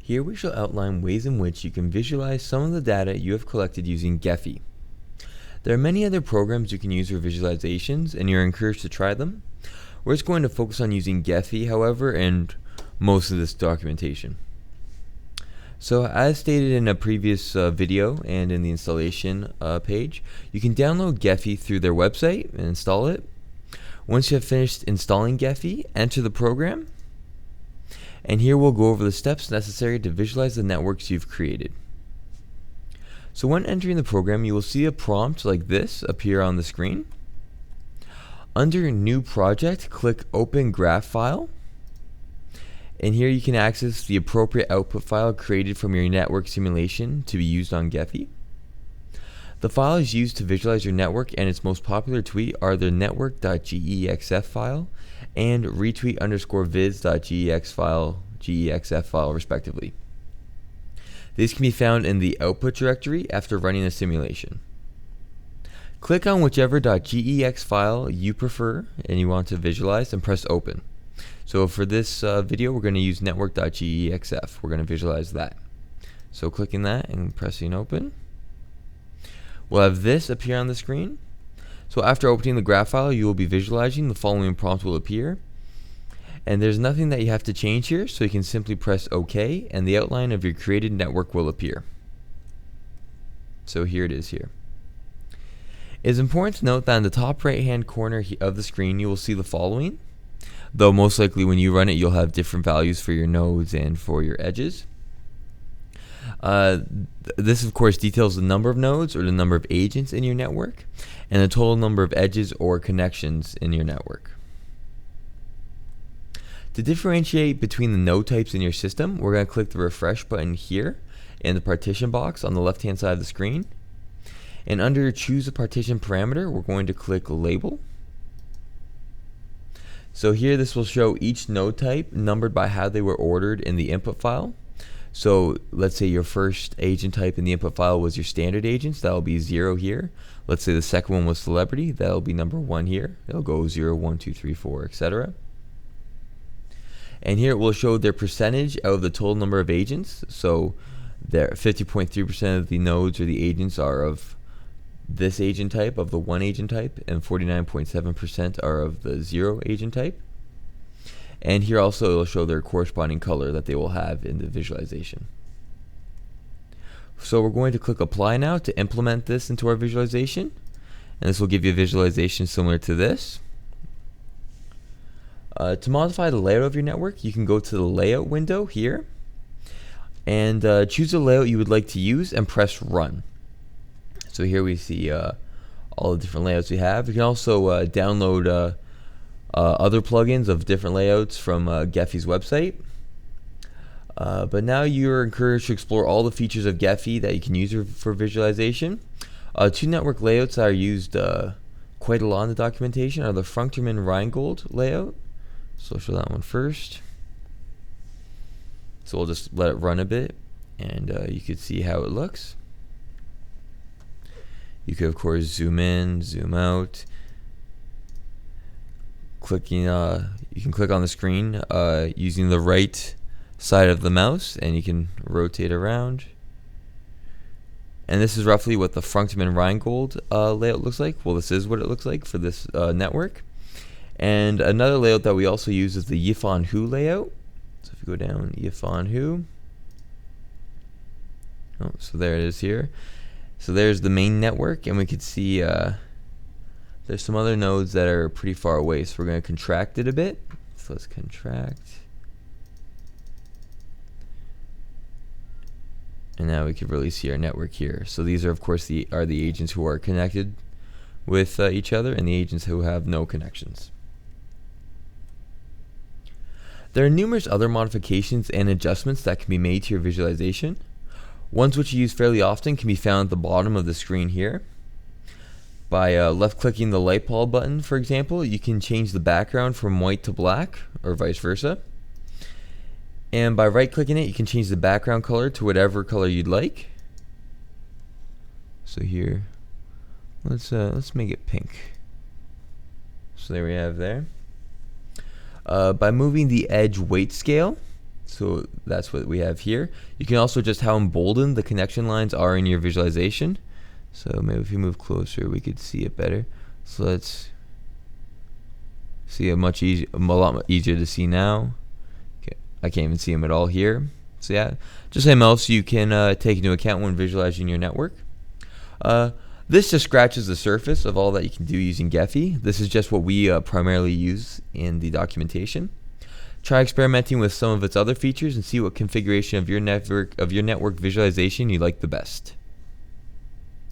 Here we shall outline ways in which you can visualize some of the data you have collected using Gephi. There are many other programs you can use for visualizations, and you're encouraged to try them. We're just going to focus on using Gephi, however, and most of this documentation. So as stated in a previous video and in the installation page, you can download Gephi through their website and install it. Once you have finished installing Gephi, enter the program. And here we'll go over the steps necessary to visualize the networks you've created. So when entering the program, you will see a prompt like this appear on the screen. Under New Project, click Open Graph File. And here you can access the appropriate output file created from your network simulation to be used on Gephi. The file is used to visualize your network, and its most popular tweet are the network.gexf file and retweet_viz.gexf file respectively. These can be found in the output directory after running the simulation. Click on whichever .gex file you prefer and you want to visualize and press open. So for this video, we're going to use network.gexf. We're going to visualize that. So clicking that and pressing open, we'll have this appear on the screen. So after opening the graph file you will be visualizing, the following prompt will appear. And there's nothing that you have to change here, so you can simply press OK and the outline of your created network will appear. So here it is here. It is important to note that in the top right hand corner of the screen you will see the following, though most likely when you run it you'll have different values for your nodes and for your edges. This of course details the number of nodes or the number of agents in your network and the total number of edges or connections in your network. To differentiate between the node types in your system, we're going to click the refresh button here in the partition box on the left hand side of the screen, and under choose a partition parameter we're going to click label. So here this will show each node type numbered by how they were ordered in the input file. So let's say your first agent type in the input file was your standard agents, that will be 0 here. Let's say the second one was celebrity, that will be number 1 here. It'll go 0, 1, 2, 3, 4, etc. And here it will show their percentage out of the total number of agents. So there 50.3% of the nodes or the agents are of this agent type, of the 1 agent type, and 49.7% are of the 0 agent type. And here also it will show their corresponding color that they will have in the visualization. So we're going to click apply now to implement this into our visualization, and this will give you a visualization similar to this. To modify the layout of your network, you can go to the layout window here and choose the layout you would like to use and press run. So here we see all the different layouts we have. You can also download other plugins of different layouts from Gephi's website. But now you're encouraged to explore all the features of Gephi that you can use for visualization. 2 network layouts that are used quite a lot in the documentation are the Fruchterman-Reingold layout. So I'll show that one first. So we'll just let it run a bit and you can see how it looks. You could of course zoom in, zoom out. Clicking, you can click on the screen using the right side of the mouse and you can rotate around. And this is roughly what the Fruchterman-Reingold layout looks like. Well, this is what it looks like for this network. And another layout that we also use is the Yifan-Hu layout. So if you go down, Yifan-Hu. Oh, so there it is here. So there's the main network, and we could see there's some other nodes that are pretty far away. So we're going to contract it a bit. So let's contract. And now we can really see our network here. So these are of course the agents who are connected with each other and the agents who have no connections. There are numerous other modifications and adjustments that can be made to your visualization. Ones which you use fairly often can be found at the bottom of the screen here. By left clicking the light bulb button, for example, you can change the background from white to black or vice versa. And by right clicking it, you can change the background color to whatever color you'd like. So here, let's make it pink. So there we have there. By moving the edge weight scale, So that's what we have here. You can also adjust how emboldened the connection lines are in your visualization. So maybe if you move closer, we could see it better. So let's see a lot easier to see now. Okay. I can't even see them at all here. So yeah, just like else you can take into account when visualizing your network. This just scratches the surface of all that you can do using Gephi. This is just what we primarily use in the documentation. Try experimenting with some of its other features and see what configuration of your network visualization you like the best.